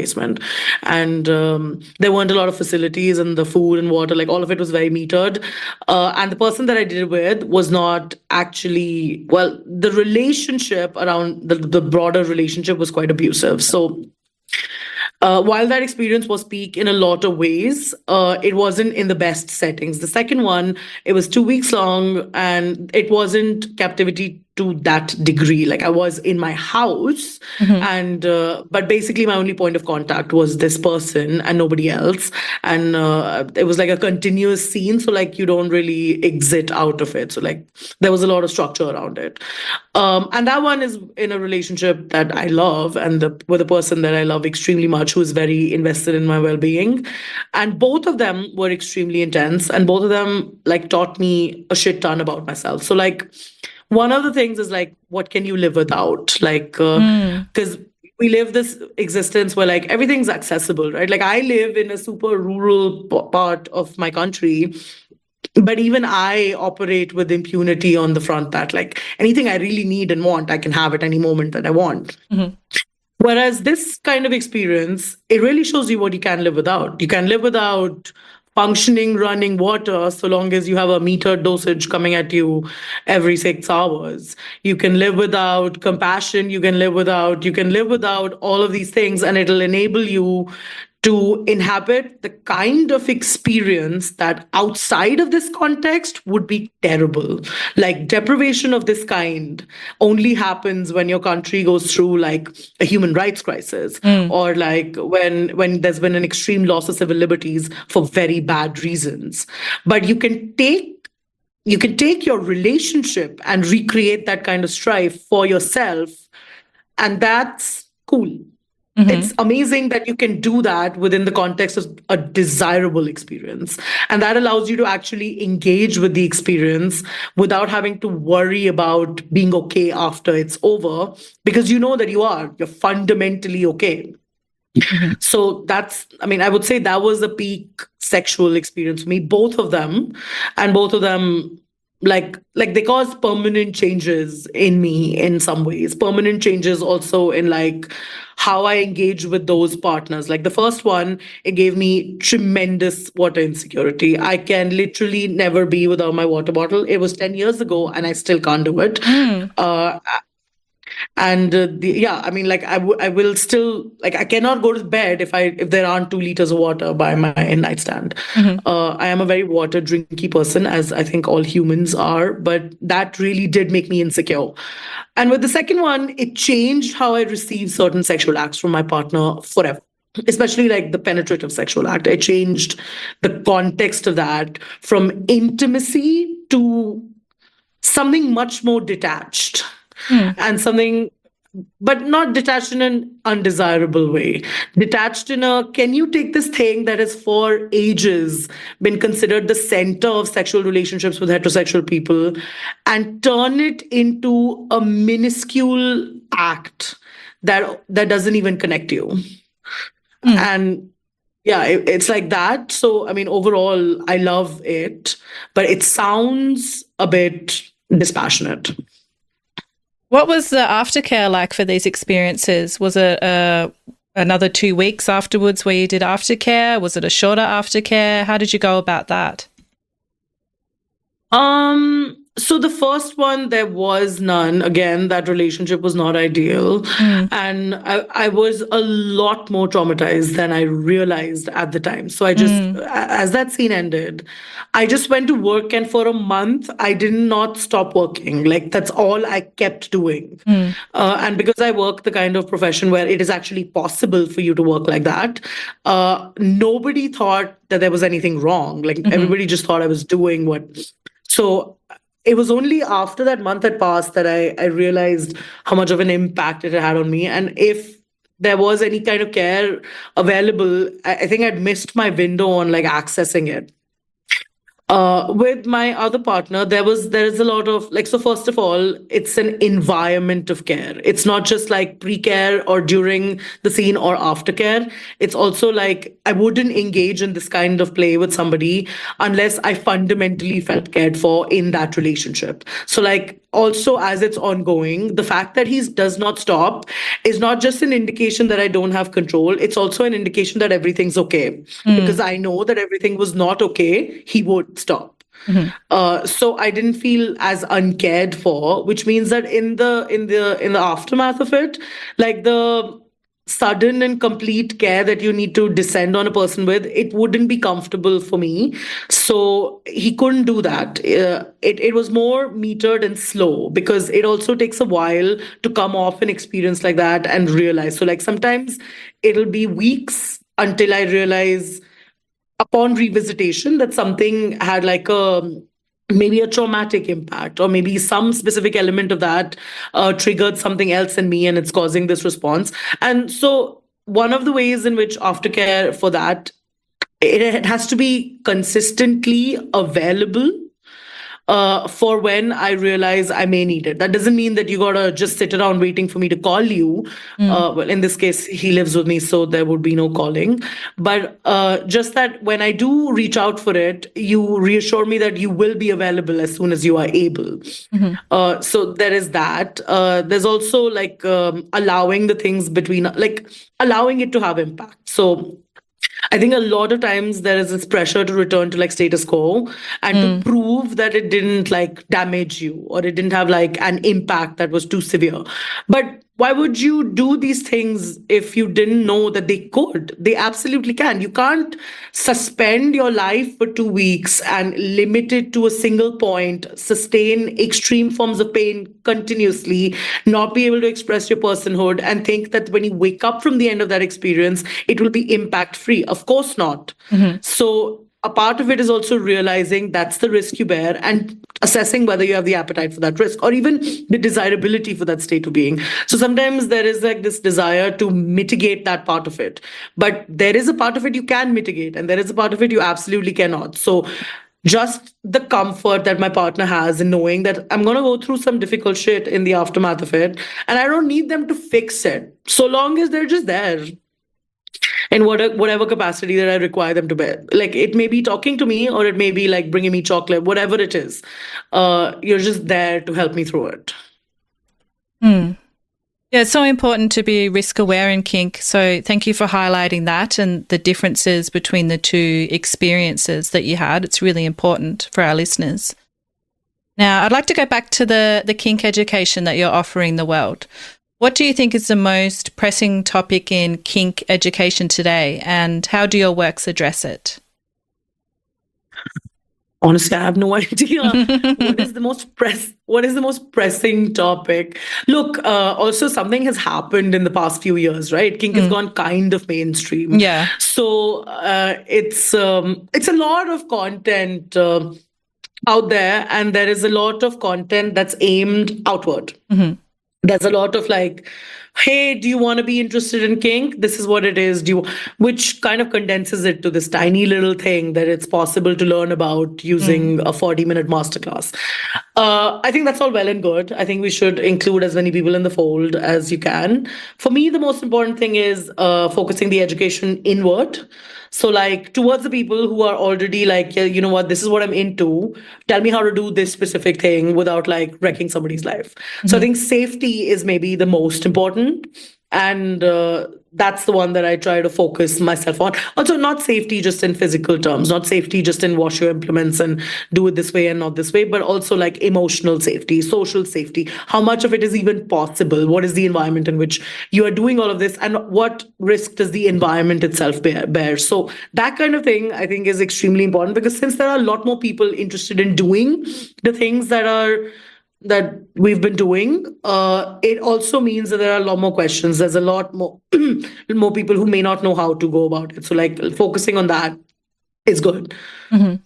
and there weren't a lot of facilities, and the food and water, like all of it was very metered. And the person that I did it with was not actually well. The relationship around the broader relationship was quite abusive. So while that experience was peak in a lot of ways, it wasn't in the best settings. The second one, it was 2 weeks long, and it wasn't captivity to that degree. Like I was in my house, and but basically my only point of contact was this person and nobody else, and it was like a continuous scene. So like you don't really exit out of it. So like there was a lot of structure around it, and that one is in a relationship that I love, and with a person that I love extremely much, who is very invested in my well-being, and both of them were extremely intense, and both of them like taught me a shit ton about myself. So like one of the things is like, what can you live without? Like, because we live this existence where like everything's accessible, right? Like I live in a super rural part of my country, but even I operate with impunity on the front that like anything I really need and want, I can have at any moment that I want. Whereas this kind of experience, it really shows you what you can live without. You can live without functioning running water so long as you have a metered dosage coming at you every 6 hours. You can live without compassion. You can live without all of these things, and it'll enable you to inhabit the kind of experience that outside of this context would be terrible. Like deprivation of this kind only happens when your country goes through like a human rights crisis, or like when there's been an extreme loss of civil liberties for very bad reasons. But you can take your relationship and recreate that kind of strife for yourself, and that's cool. It's amazing that you can do that within the context of a desirable experience. And that allows you to actually engage with the experience without having to worry about being okay after it's over, because you know that you're fundamentally okay. So I would say that was the peak sexual experience for me, both of them. And both of them like they cause permanent changes in me in some ways, permanent changes also in like how I engage with those partners. Like the first one, it gave me tremendous water insecurity. I can literally never be without my water bottle. It was 10 years ago and I still can't do it. And I will still like I cannot go to bed if there aren't 2 liters of water by my nightstand. I am a very water drinky person, as I think all humans are, but that really did make me insecure. And with the second one, it changed how I receive certain sexual acts from my partner forever. Especially like the penetrative sexual act. It changed the context of that from intimacy to something much more detached. And something, but not detached in an undesirable way. Detached in can you take this thing that has for ages been considered the center of sexual relationships with heterosexual people and turn it into a minuscule act that doesn't even connect you? And yeah, it's like that. So, I mean, overall, I love it, but it sounds a bit dispassionate. What was the aftercare like for these experiences? Was it another 2 weeks afterwards where you did aftercare? Was it a shorter aftercare? How did you go about that? So the first one, there was none. Again, that relationship was not ideal. And I was a lot more traumatized than I realized at the time. So I just, as that scene ended, I just went to work, and for a month, I did not stop working. Like, that's all I kept doing. And because I work the kind of profession where it is actually possible for you to work like that, nobody thought that there was anything wrong. Like, everybody just thought I was doing what. So it was only after that month had passed that I realized how much of an impact it had on me. And if there was any kind of care available, I think I'd missed my window on like accessing it. With my other partner, there is a lot of like, so first of all, it's an environment of care. It's not just like pre-care or during the scene or aftercare. It's also like, I wouldn't engage in this kind of play with somebody unless I fundamentally felt cared for in that relationship. So like, also as it's ongoing, the fact that he does not stop is not just an indication that I don't have control. It's also an indication that everything's okay. Because I know that everything was not okay, he would stop. So I didn't feel as uncared for, which means that in the aftermath of it, like the sudden and complete care that you need to descend on a person with, it wouldn't be comfortable for me. So he couldn't do that. It was more metered and slow, because it also takes a while to come off an experience like that and realize. So like sometimes it'll be weeks until I realize upon revisitation that something had like maybe a traumatic impact, or maybe some specific element of that triggered something else in me, and it's causing this response. And so one of the ways in which aftercare for that, it has to be consistently available for when I realize I may need it. That doesn't mean that you gotta just sit around waiting for me to call you. Well, in this case, he lives with me, so there would be no calling. But just that when I do reach out for it, you reassure me that you will be available as soon as you are able. So there is that. There's also like allowing the things between, like allowing it to have impact. So I think a lot of times there is this pressure to return to like status quo and to prove that it didn't like damage you, or it didn't have like an impact that was too severe. But why would you do these things if you didn't know that they could? They absolutely can. You can't suspend your life for 2 weeks and limit it to a single point, sustain extreme forms of pain continuously, not be able to express your personhood, and think that when you wake up from the end of that experience, it will be impact free. Of course not. So a part of it is also realizing that's the risk you bear, and assessing whether you have the appetite for that risk, or even the desirability for that state of being. So sometimes there is like this desire to mitigate that part of it, but there is a part of it you can mitigate, and there is a part of it you absolutely cannot. So just the comfort that my partner has in knowing that I'm going to go through some difficult shit in the aftermath of it, and I don't need them to fix it, so long as they're just there in whatever capacity that I require them to bear. Like, it may be talking to me, or it may be like bringing me chocolate, whatever it is. You're just there to help me through it. Yeah, it's so important to be risk aware in kink. So thank you for highlighting that and the differences between the two experiences that you had. It's really important for our listeners. Now, I'd like to go back to the kink education that you're offering the world. What do you think is the most pressing topic in kink education today, and how do your works address it? Honestly, I have no idea. What is the most pressing topic? Look, also something has happened in the past few years, right? Kink has gone kind of mainstream. Yeah. So it's a lot of content out there, and there is a lot of content that's aimed outward. There's a lot of like, hey, do you want to be interested in kink? This is what it is. Which kind of condenses it to this tiny little thing that it's possible to learn about using a 40-minute masterclass. I think that's all well and good. I think we should include as many people in the fold as you can. For me, the most important thing is focusing the education inward. So like towards the people who are already like, yeah, you know what, this is what I'm into. Tell me how to do this specific thing without like wrecking somebody's life. So I think safety is maybe the most important. And that's the one that I try to focus myself on. Also, not safety just in physical terms, not safety just in wash your implements and do it this way and not this way, but also like emotional safety, social safety. How much of it is even possible? What is the environment in which you are doing all of this? And what risk does the environment itself bear? So that kind of thing, I think, is extremely important, because since there are a lot more people interested in doing the things that we've been doing, it also means that there are a lot more questions. There's a lot more more people who may not know how to go about it. So like focusing on that is good.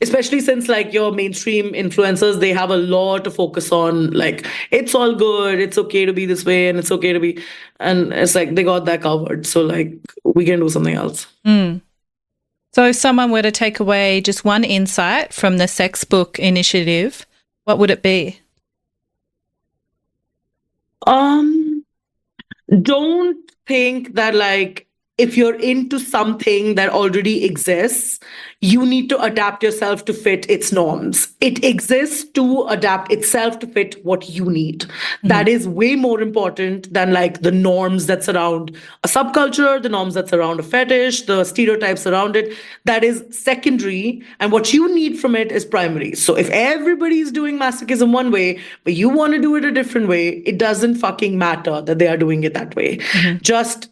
Especially since like your mainstream influencers, they have a lot to focus on, like it's all good, it's okay to be this way, and it's okay to be, and it's like they got that covered. So like we can do something else. So if someone were to take away just one insight from the Sextbook Initiative, what would it be? Don't think that like if you're into something that already exists, you need to adapt yourself to fit its norms. It exists to adapt itself to fit what you need. That is way more important than like the norms that surround a subculture, the norms that surround a fetish, the stereotypes around it. That is secondary, and what you need from it is primary. So if everybody's doing masochism one way, but you want to do it a different way, it doesn't fucking matter that they are doing it that way. Just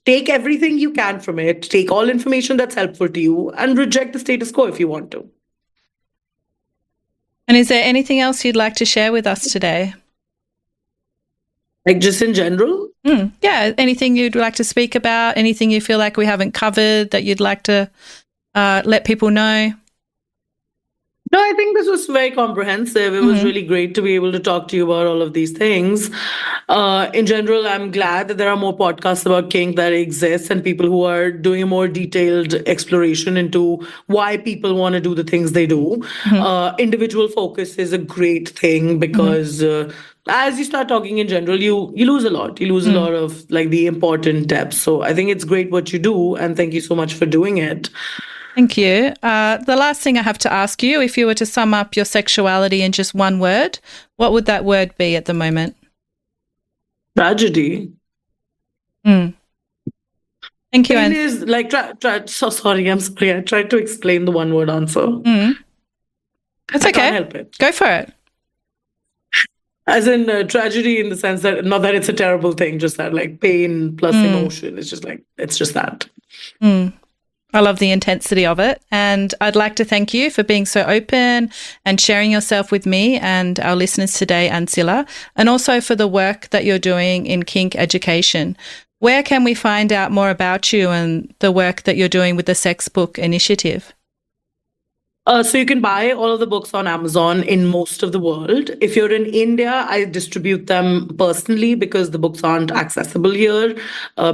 take everything you can from it, take all information that's helpful to you, and reject the status quo if you want to. And is there anything else you'd like to share with us today? Like just in general? Yeah, anything you'd like to speak about, anything you feel like we haven't covered that you'd like to let people know? No, I think this was very comprehensive. It was really great to be able to talk to you about all of these things. In general, I'm glad that there are more podcasts about kink that exist, and people who are doing a more detailed exploration into why people want to do the things they do. Individual focus is a great thing, because as you start talking in general, you lose a lot. You lose a lot of like the important depth. So I think it's great what you do, and thank you so much for doing it. Thank you. The last thing I have to ask you, if you were to sum up your sexuality in just one word, what would that word be at the moment? Tragedy. Thank you. Pain is like, I'm sorry. I tried to explain the one word answer. It's okay. I can't help it. Go for it. As in tragedy, in the sense that not that it's a terrible thing, just that like pain plus emotion. It's just like, it's just that. I love the intensity of it. And I'd like to thank you for being so open and sharing yourself with me and our listeners today, Ancilla, and also for the work that you're doing in kink education. Where can we find out more about you and the work that you're doing with the Sextbook Initiative? So you can buy all of the books on Amazon in most of the world. If you're in India, I distribute them personally because the books aren't accessible here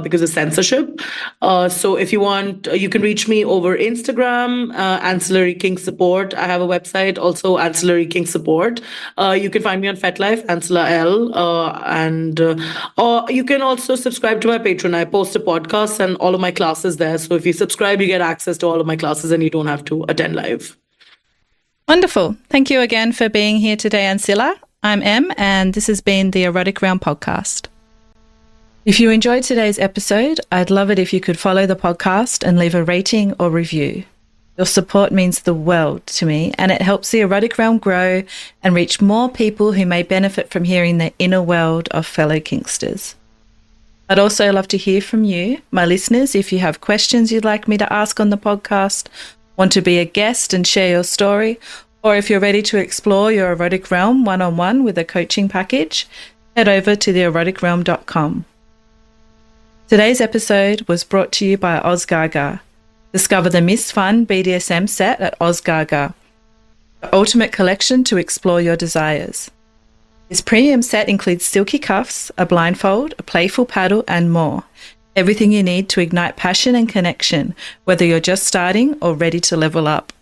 because of censorship. So if you want, you can reach me over Instagram, Ancillary Kink Support. I have a website, also Ancillary Kink Support. You can find me on FetLife, AncillaL, or you can also subscribe to my Patreon. I post a podcast and all of my classes there. So if you subscribe, you get access to all of my classes and you don't have to attend live. Wonderful. Thank you again for being here today, Ancilla. I'm Em, and this has been the Erotic Realm Podcast. If you enjoyed today's episode, I'd love it if you could follow the podcast and leave a rating or review. Your support means the world to me, and it helps the Erotic Realm grow and reach more people who may benefit from hearing the inner world of fellow kinksters. I'd also love to hear from you, my listeners, if you have questions you'd like me to ask on the podcast, want to be a guest and share your story, or if you're ready to explore your erotic realm one-on-one with a coaching package, head over to theeroticrealm.com. Today's episode was brought to you by OzGaga. Discover the Miss Fun BDSM set at OzGaga, the ultimate collection to explore your desires. This premium set includes silky cuffs, a blindfold, a playful paddle, and more. Everything you need to ignite passion and connection, whether you're just starting or ready to level up.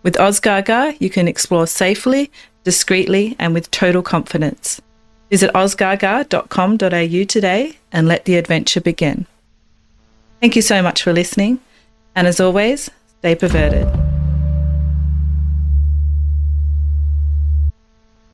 With OzGaga, you can explore safely, discreetly, and with total confidence. Visit ozgaga.com.au today and let the adventure begin. Thank you so much for listening, and as always, stay perverted.